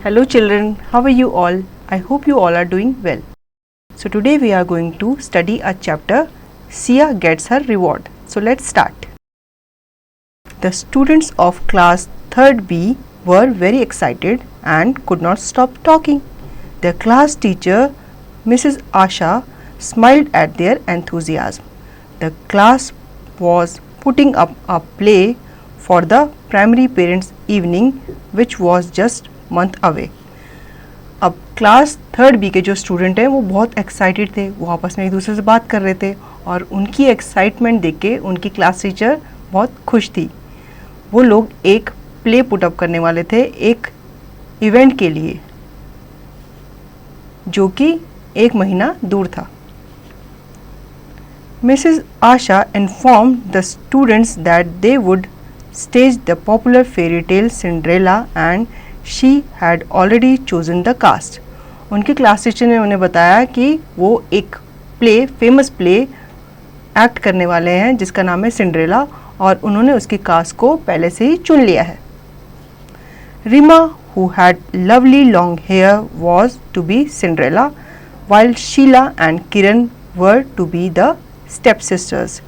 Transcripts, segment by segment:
Hello children, how are you all? I hope you all are doing well. So today we are going to study a chapter, Sia Gets Her Reward. So let's start. The students of class 3rd B were very excited and could not stop talking. Their class teacher, Mrs. Asha, smiled at their enthusiasm. The class was putting up a play for the primary parents evening which was just month away. अब class 3rd B के जो student हैं वो बहुत excited थे, वो आपस में एक दूसरे से बात कर रहे थे और उनकी एक्साइटमेंट देख के उनकी क्लास टीचर बहुत खुश थी. वो लोग एक प्ले पुटअप करने वाले थे एक इवेंट के लिए जो कि 1 महीना दूर था. Mrs. Asha informed the students that they would stage the popular fairy tale Cinderella and she had already chosen the cast. उनके क्लास टीचर ने उन्हें बताया कि वो एक फेमस प्ले एक्ट करने वाले हैं जिसका नाम है सिंड्रेला और उन्होंने उसकी कास्ट को पहले से ही चुन लिया है. Rima, who had lovely long hair, was to be Cinderella, while Sheila and Kiran were to be the stepsisters.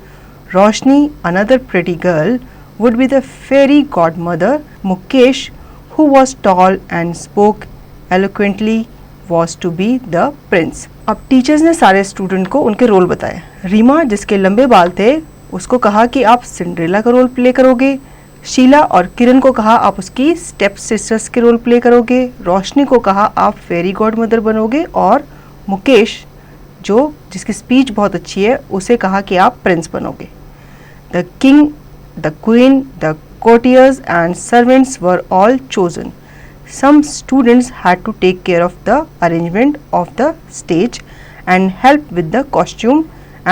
Roshni, another pretty girl, would be the fairy godmother. Mukesh, who was tall and spoke eloquently, was to be the prince. अब teachers ने सारे student को उनके role बताए. रीमा जिसके लंबे बाल थे उसको कहा कि आप सिंड्रेला का रोल प्ले करोगे. शीला और किरण को कहा आप उसकी स्टेप सिस्टर्स के रोल प्ले करोगे. रोशनी को कहा आप फेरी गॉड मदर बनोगे और मुकेश जिसकी स्पीच बहुत अच्छी है उसे कहा कि आप प्रिंस बनोगे. The king, the queen, the courtiers and servants were all chosen. Some students had to take care of the arrangement of the stage and help with the costume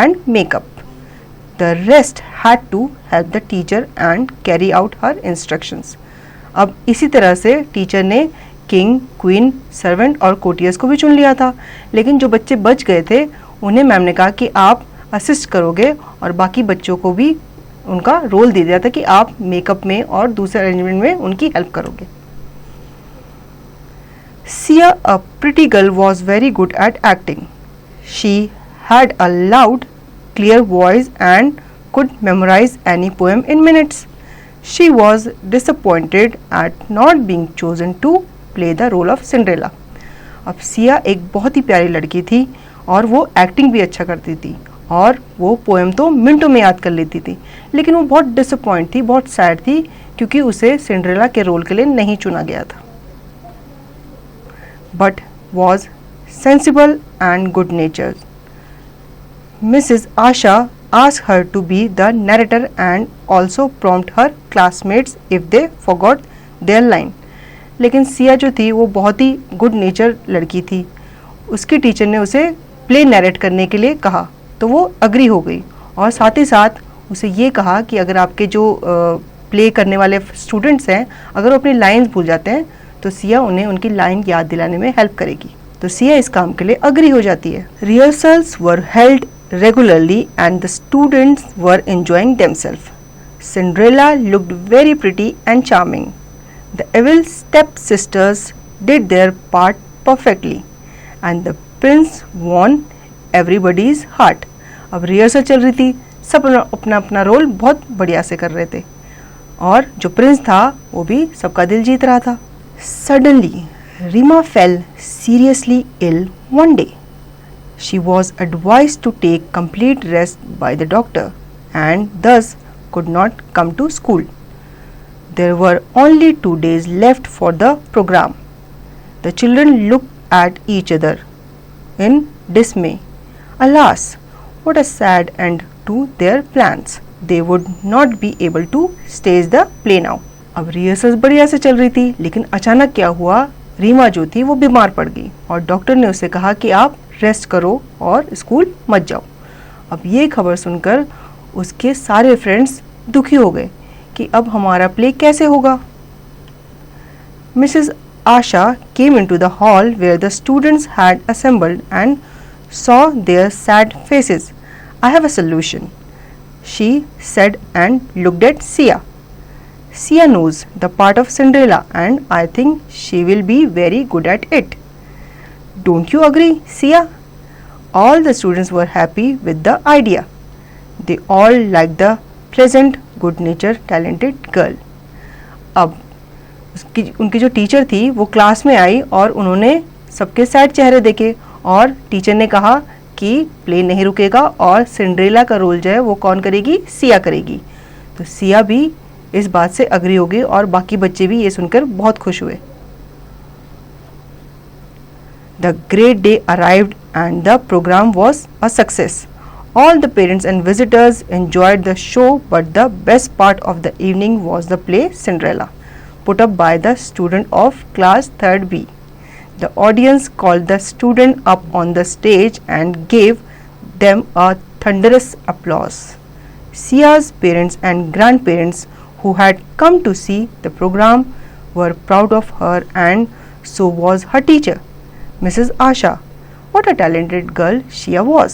and makeup. The rest had to help the teacher and carry out her instructions. अब इसी तरह से teacher ने king, queen, servant और courtiers को भी चुन लिया था, लेकिन जो बच्चे बच गए थे उन्हें मैम ने कहा कि आप असिस्ट करोगे और बाकी बच्चों को भी उनका रोल दे दिया था कि आप मेकअप में और दूसरे अरेंजमेंट में उनकी हेल्प करोगे. Sia, a pretty girl, was very good at acting. She had a loud, clear voice and could memorize any poem in minutes. She was disappointed at not being chosen to play the role of Cinderella. अब सिया एक बहुत ही प्यारी लड़की थी और वो acting भी अच्छा करती थी और वो पोएम तो मिनटों में याद कर लेती थी, लेकिन वो बहुत डिसअपॉइंट थी, बहुत सैड थी क्योंकि उसे सिंड्रेला के रोल के लिए नहीं चुना गया था. But was sensible and good नेचर्ड. Mrs Asha asked her to be the narrator and also prompt her classmates if they forgot their line. लेकिन सिया जो थी वो बहुत ही गुड नेचर लड़की थी. उसकी टीचर ने उसे प्ले नरेट करने के लिए कहा तो वो अग्री हो गई और साथ ही साथ उसे ये कहा कि अगर आपके जो प्ले करने वाले स्टूडेंट्स हैं अगर वो अपनी लाइंस भूल जाते हैं तो सिया उन्हें उनकी लाइन याद दिलाने में हेल्प करेगी. तो सिया इस काम के लिए अग्री हो जाती है. Rehearsals were held regularly and the students were enjoying themselves. Cinderella looked very pretty and charming. The evil step-sisters did their part perfectly and the prince won everybody's heart. अब रिहर्सल चल रही थी, सब अपना अपना रोल बहुत बढ़िया से कर रहे थे और जो प्रिंस था वो भी सबका दिल जीत रहा था. Suddenly, Rima fell seriously ill one day. She was advised to take complete rest by the doctor and thus could not come to school. There were only 2 days left for the program. The children looked at each other in dismay. Alas, what a sad end to their plans. They would not be able to stage the play now. अब rehearsal बढ़िया से चल रही थी, लेकिन अचानक क्या हुआ, रीमा जो थी वो बीमार पड़ गई और डॉक्टर ने उसे कहा कि आप रेस्ट करो और स्कूल मत जाओ. अब ये खबर सुनकर उसके सारे फ्रेंड्स दुखी हो गए कि अब हमारा प्ले कैसे होगा. Mrs Asha came into the hall where the students had assembled and saw their sad faces. I have a solution, she said and looked at Sia. Sia knows the part of Cinderella and I think she will be very good at it. Don't you agree, Sia? All the students were happy with the idea. They all liked the pleasant, good-natured, talented girl. अब उनकी जो teacher थी वो class में आई और उन्होंने सबके sad चेहरे देखे और टीचर ने कहा कि प्ले नहीं रुकेगा और सिंड्रेला का रोल जो है वो कौन करेगी, सिया करेगी। तो सिया भी इस बात से अग्री हो गई और बाकी बच्चे भी ये सुनकर बहुत खुश हुए। The great day arrived and the program was a success. All the parents and visitors enjoyed the show, but the best part of the evening was the play Cinderella, put up by the student of class 3rd B. The audience called the student up on the stage and gave them a thunderous applause. Sia's parents and grandparents who had come to see the program were proud of her, and so was her teacher, Mrs. Asha. What a talented girl Sia was.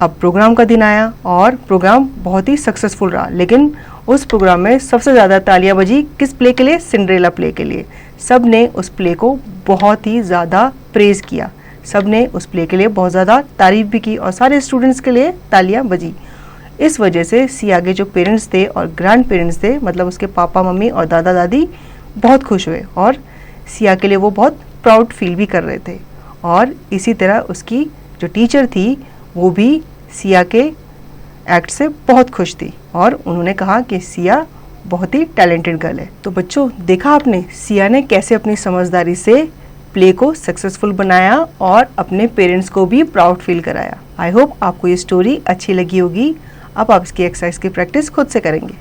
अब programme का दिन आया और programme बहुत ही successful रहा, लेकिन उस programme में सबसे ज़्यादा तालियां बजी किस प्ले के लिए, सिंड्रेला प्ले के लिए। सब ने उस प्ले को बहुत ही ज़्यादा प्रेज़ किया, सब ने उस प्ले के लिए बहुत ज़्यादा तारीफ भी की और सारे स्टूडेंट्स के लिए तालियां बजी। इस वजह से सिया के जो पेरेंट्स थे और ग्रैंड पेरेंट्स थे, मतलब उसके पापा मम्मी और दादा दादी बहुत खुश हुए और सिया के लिए वो बहुत प्राउड फील भी कर रहे थे। और इसी तरह उसकी जो टीचर थी वो भी सिया के एक्ट से बहुत खुश थी और उन्होंने कहा कि सिया बहुत ही टैलेंटेड गर्ल है। तो बच्चों, देखा आपने सिया ने कैसे अपनी समझदारी से प्ले को सक्सेसफुल बनाया और अपने पेरेंट्स को भी प्राउड फील कराया। आई होप आपको ये स्टोरी अच्छी लगी होगी। अब आप इसकी एक्सरसाइज की प्रैक्टिस खुद से करेंगे।